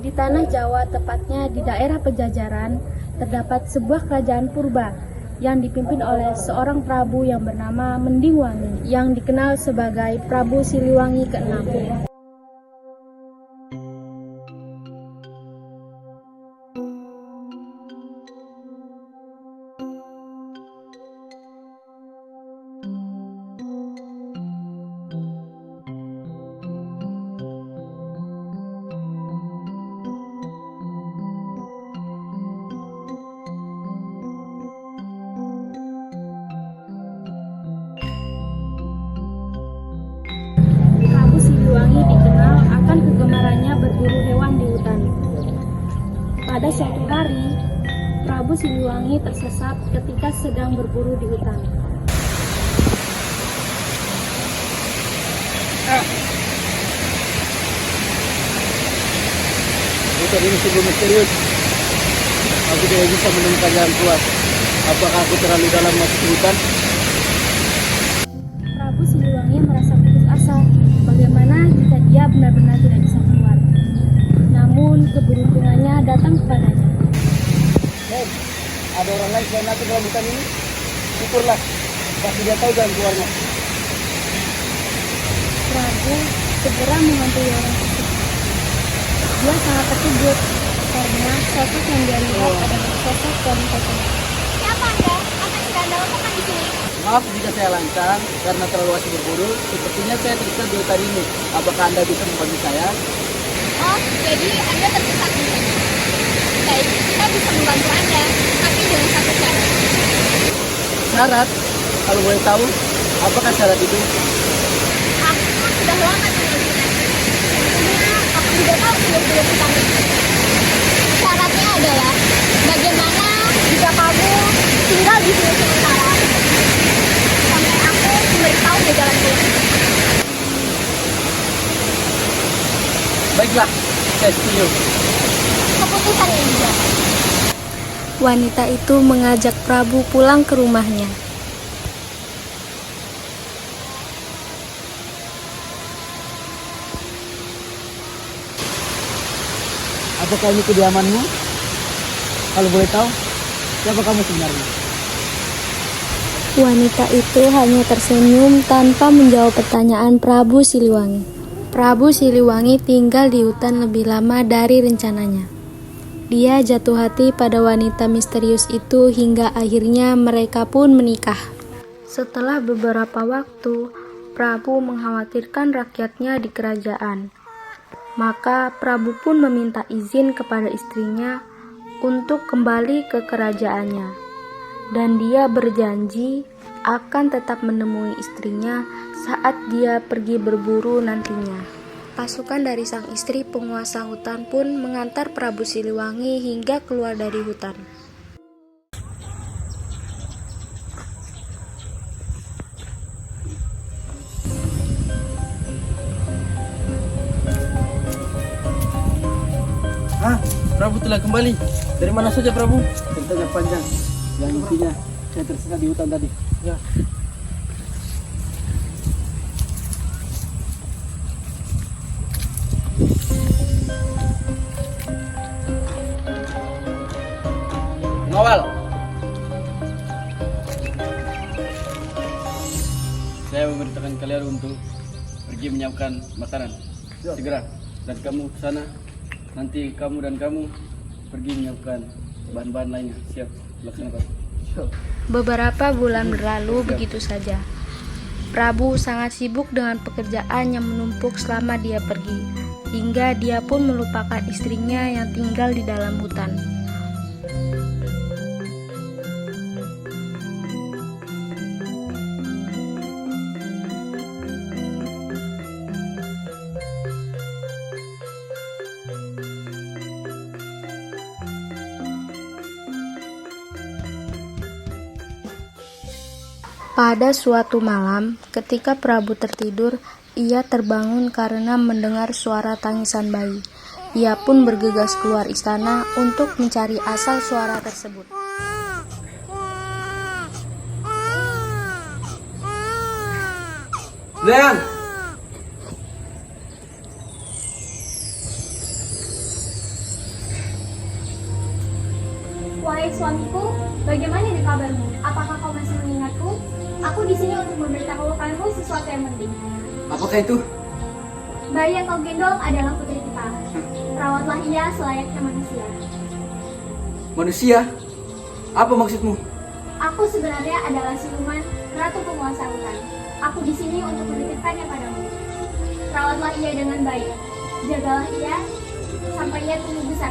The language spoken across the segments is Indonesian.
Di tanah Jawa, tepatnya di daerah Pejajaran, terdapat sebuah kerajaan purba yang dipimpin oleh seorang prabu yang bernama Mendingwangi, yang dikenal sebagai Prabu Siliwangi ke-6. Prabu Siliwangi dikenal akan kegemarannya berburu hewan di hutan. Pada suatu hari, Prabu Siliwangi tersesat ketika sedang berburu di hutan. Hutan ini sungguh misterius. Aku tidak bisa menemukan jalan keluar. Apakah aku terlalu dalam masuk ke hutan? Prabu Siliwangi merasa putus asa. Bagaimana jika dia benar-benar tidak bisa keluar? Namun keberuntungannya datang kepadanya. Hei, ada orang lain selain aku dalam hutan ini? Syukurlah, pasti dia tahu jalan keluarnya. Prabu segera menghantui orang tersebut. Dia sangat terkejut karena sosok yang dia lihat adalah sosok wanita cantik. Siapa Anda? Apa yang sedang Anda lakukan di sini? Maaf jika saya lancang karena terlalu asik berburu. Sepertinya saya tersesat di hutan ini. Apakah Anda bisa membantu saya? Oh, jadi Anda tersesat di sini. Baik, kita bisa membantu Anda, tapi dengan satu syarat. Syarat? Kalau boleh tahu, apakah syarat itu? Aku sudah lama tinggal di sini. Tentunya aku juga tahu seluk-beluk hutan ini. Syaratnya adalah bagaimana jika kamu tinggal di sini sementara sampai aku memberitahu ke jalan keluar. Baiklah, saya setuju. Keputusan yang bijak. Wanita itu mengajak Prabu pulang ke rumahnya. Apakah ini kediamanmu? Kalau boleh tahu, siapa kamu sebenarnya? Wanita itu hanya tersenyum tanpa menjawab pertanyaan Prabu Siliwangi. Prabu Siliwangi tinggal di hutan lebih lama dari rencananya. Dia jatuh hati pada wanita misterius itu hingga akhirnya mereka pun menikah. Setelah beberapa waktu, Prabu mengkhawatirkan rakyatnya di kerajaan. Maka Prabu pun meminta izin kepada istrinya untuk kembali ke kerajaannya. Dan dia berjanji akan tetap menemui istrinya saat dia pergi berburu nantinya. Pasukan dari sang istri penguasa hutan pun mengantar Prabu Siliwangi hingga keluar dari hutan. Prabu telah kembali. Dari mana saja, Prabu? Ceritanya panjang. Yang intinya, saya tersesat di hutan tadi. Ya. Pengawal. Saya memberitakan kalian untuk pergi menyiapkan makanan. Segera. Dan kamu ke sana. Nanti kamu dan kamu pergi menyiapkan bahan-bahan lainnya. Siap, laksanakan. Beberapa bulan berlalu begitu saja. Prabu sangat sibuk dengan pekerjaan yang menumpuk selama dia pergi, hingga dia pun melupakan istrinya yang tinggal di dalam hutan. Pada suatu malam, ketika Prabu tertidur, ia terbangun karena mendengar suara tangisan bayi. Ia pun bergegas keluar istana untuk mencari asal suara tersebut. Leang! 「Wahai suamiku, bagaimana nih kabarmu? Apakah kau masih mengingatku? Aku di sini untuk memberitahukanmu sesuatu yang penting. Apakah itu? Bayi yang kau gendong adalah putri kita. Rawatlah ia selayaknya manusia. Manusia? Apa maksudmu? Aku sebenarnya adalah siluman ratu penguasa hutan. Aku di sini untuk menitipkannya padamu. Rawatlah ia dengan baik. Jagalah ia sampai ia tumbuh besar.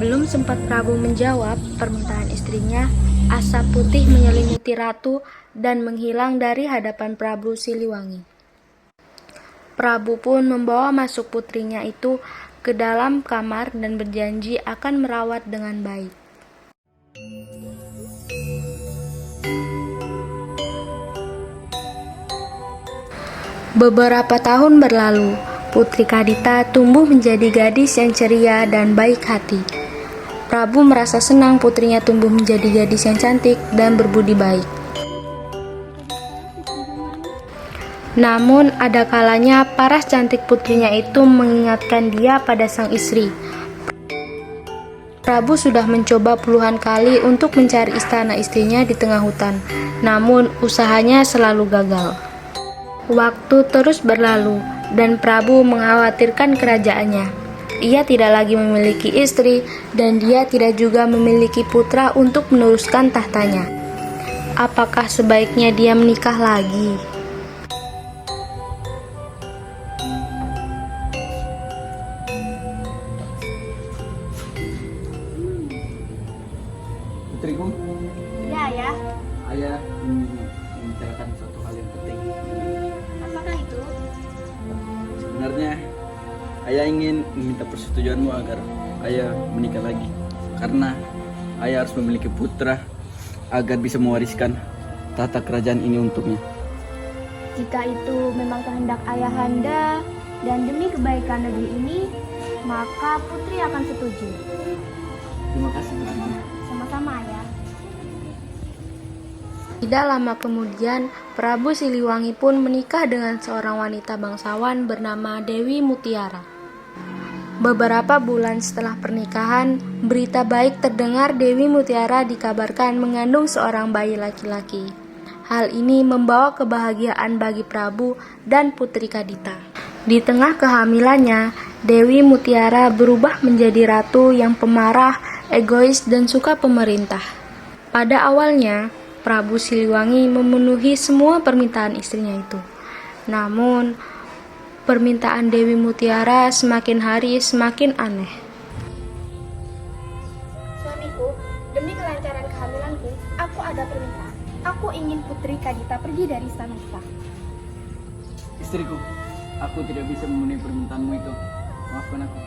Belum sempat Prabu menjawab permintaan istrinya, asap putih menyelimuti ratu dan menghilang dari hadapan Prabu Siliwangi. Prabu pun membawa masuk putrinya itu ke dalam kamar dan berjanji akan merawat dengan baik. Beberapa tahun berlalu, Putri Kadita tumbuh menjadi gadis yang ceria dan baik hati. Prabu merasa senang putrinya tumbuh menjadi gadis yang cantik dan berbudi baik. Namun ada kalanya paras cantik putrinya itu mengingatkan dia pada sang istri. Prabu sudah mencoba puluhan kali untuk mencari istana istrinya di tengah hutan, namun usahanya selalu gagal. Waktu terus berlalu dan Prabu mengkhawatirkan kerajaannya. Ia tidak lagi memiliki istri dan dia tidak juga memiliki putra untuk meneruskan tahtanya. Apakah sebaiknya dia menikah lagi? Putriku, Ya, ya. ayah membicarakan suatu hal yang penting. Apakah itu? Sebenarnya ayah ingin meminta persetujuanmu agar ayah menikah lagi, karena ayah harus memiliki putra agar bisa mewariskan tata kerajaan ini untuknya. Jika itu memang kehendak ayahanda dan demi kebaikan negeri ini, maka putri akan setuju. Terima kasih putriku. Sama-sama, ayah. Tidak lama kemudian, Prabu Siliwangi pun menikah dengan seorang wanita bangsawan bernama Dewi Mutiara. Beberapa bulan setelah pernikahan, berita baik terdengar Dewi Mutiara dikabarkan mengandung seorang bayi laki-laki. Hal ini membawa kebahagiaan bagi Prabu dan Putri Kadita. Di tengah kehamilannya, Dewi Mutiara berubah menjadi ratu yang pemarah, egois, dan suka pemerintah. Pada awalnya, Prabu Siliwangi memenuhi semua permintaan istrinya itu. Namun, permintaan Dewi Mutiara semakin hari semakin aneh. Suamiku, demi kelancaran kehamilanku, aku ada permintaan. Aku ingin Putri Kadita pergi dari istana kita. Istriku, aku tidak bisa memenuhi permintaanmu itu. Maafkan aku.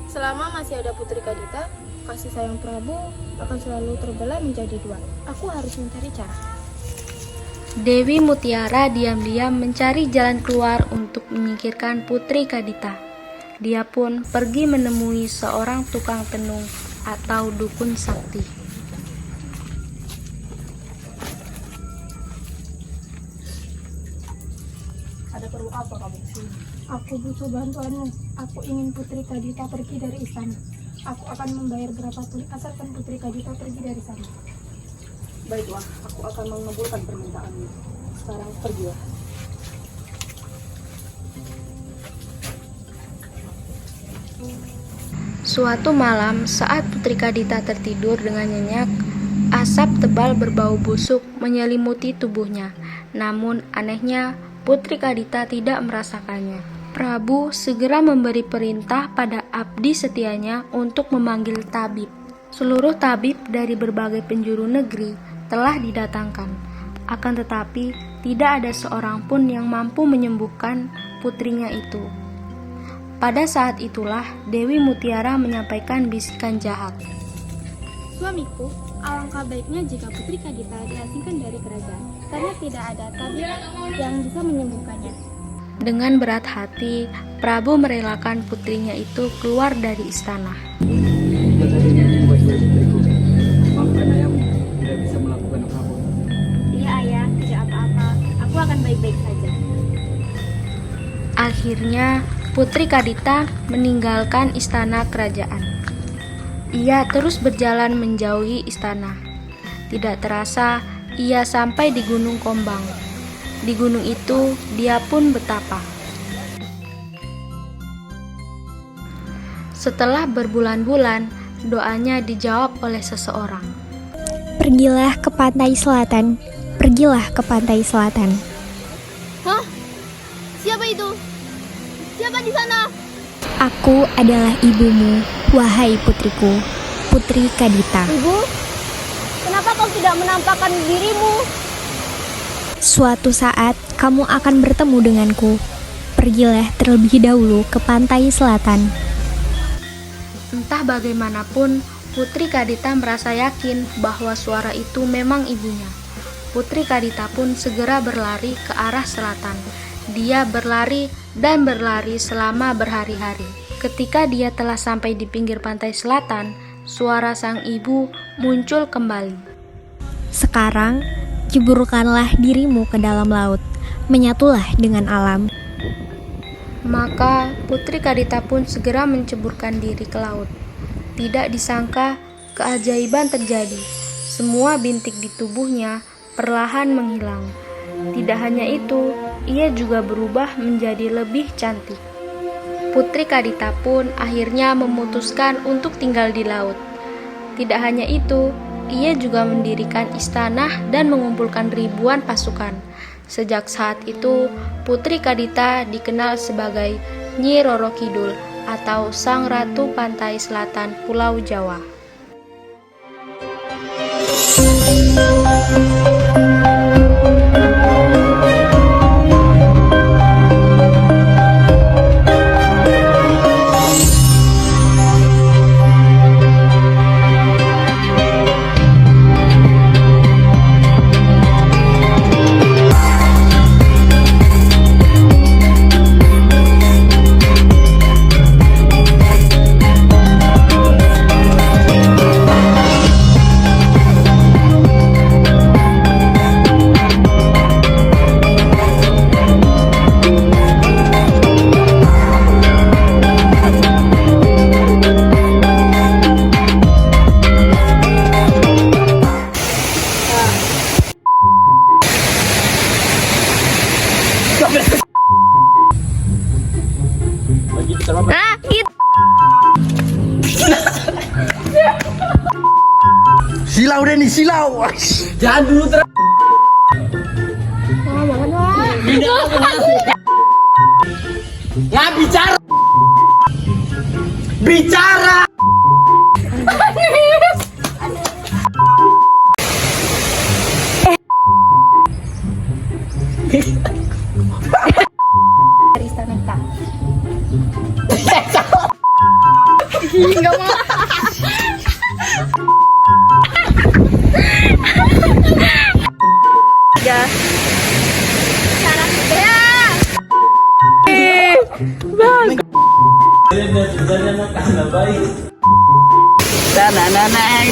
Selama masih ada Putri Kadita, kasih sayang Prabu akan selalu terbelah menjadi dua. Aku harus mencari cara. Dewi Mutiara diam-diam mencari jalan keluar untuk menyingkirkan Putri Kadita. Dia pun pergi menemui seorang tukang tenung atau dukun sakti. Ada perlu apa kamu kesini? Aku butuh bantuanmu. Aku ingin Putri Kadita pergi dari istana. Aku akan membayar berapapun asalkan Putri Kadita pergi dari sana. Baiklah, aku akan mengabulkan permintaanmu. Sekarang pergilah. Suatu malam, saat Putri Kadita tertidur dengan nyenyak, asap tebal berbau busuk menyelimuti tubuhnya. Namun anehnya, Putri Kadita tidak merasakannya. Prabu segera memberi perintah pada abdi setianya untuk memanggil tabib. Seluruh tabib dari berbagai penjuru negeri telah didatangkan. Akan tetapi, tidak ada seorang pun yang mampu menyembuhkan putrinya itu. Pada saat itulah Dewi Mutiara menyampaikan bisikan jahat. Suamiku, alangkah baiknya jika Putri Kadita diasingkan dari kerajaan, karena tidak ada tabib yang bisa menyembuhkannya. Dengan berat hati, Prabu merelakan putrinya itu keluar dari istana. Maafkan ayahmu, tidak bisa melakukan apapun. Iya, ayah. Tidak apa-apa. akan baik-baik saja. Akhirnya, Putri Kadita meninggalkan istana kerajaan. Ia terus berjalan menjauhi istana. Tidak terasa, ia sampai di Gunung Kombang. Di gunung itu, dia pun betapa. Setelah berbulan-bulan, doanya dijawab oleh seseorang. Pergilah ke pantai selatan. Pergilah ke pantai selatan. Hah? Siapa itu? Siapa di sana? Aku adalah ibumu, wahai putriku, Putri Kadita. Ibu? Kenapa kau tidak menampakkan dirimu? Suatu saat kamu akan bertemu denganku. Pergilah terlebih dahulu ke pantai selatan. Entah bagaimanapun, Putri Kadita merasa yakin bahwa suara itu memang ibunya. Putri Kadita pun segera berlari ke arah selatan. Dia berlari dan berlari selama berhari-hari. Ketika dia telah sampai di pinggir pantai selatan, suara sang ibu muncul kembali. Sekarang, jeburkanlah dirimu ke dalam laut. Menyatulah dengan alam. Maka Putri Kadita pun segera menceburkan diri ke laut. Tidak disangka, keajaiban terjadi. Semua bintik di tubuhnya perlahan menghilang. Tidak hanya itu, ia juga berubah menjadi lebih cantik. Putri Kadita pun akhirnya memutuskan untuk tinggal di laut. Tidak hanya itu, ia juga mendirikan istana dan mengumpulkan ribuan pasukan. Sejak saat itu, Putri Kadita dikenal sebagai Nyi Roro Kidul atau Sang Ratu Pantai Selatan Pulau Jawa. Bagi sama apa? Silau deh nih, silau. Jangan dulu Ya bicara. Bicara. Dari istana kita. Cara kita. Nanai.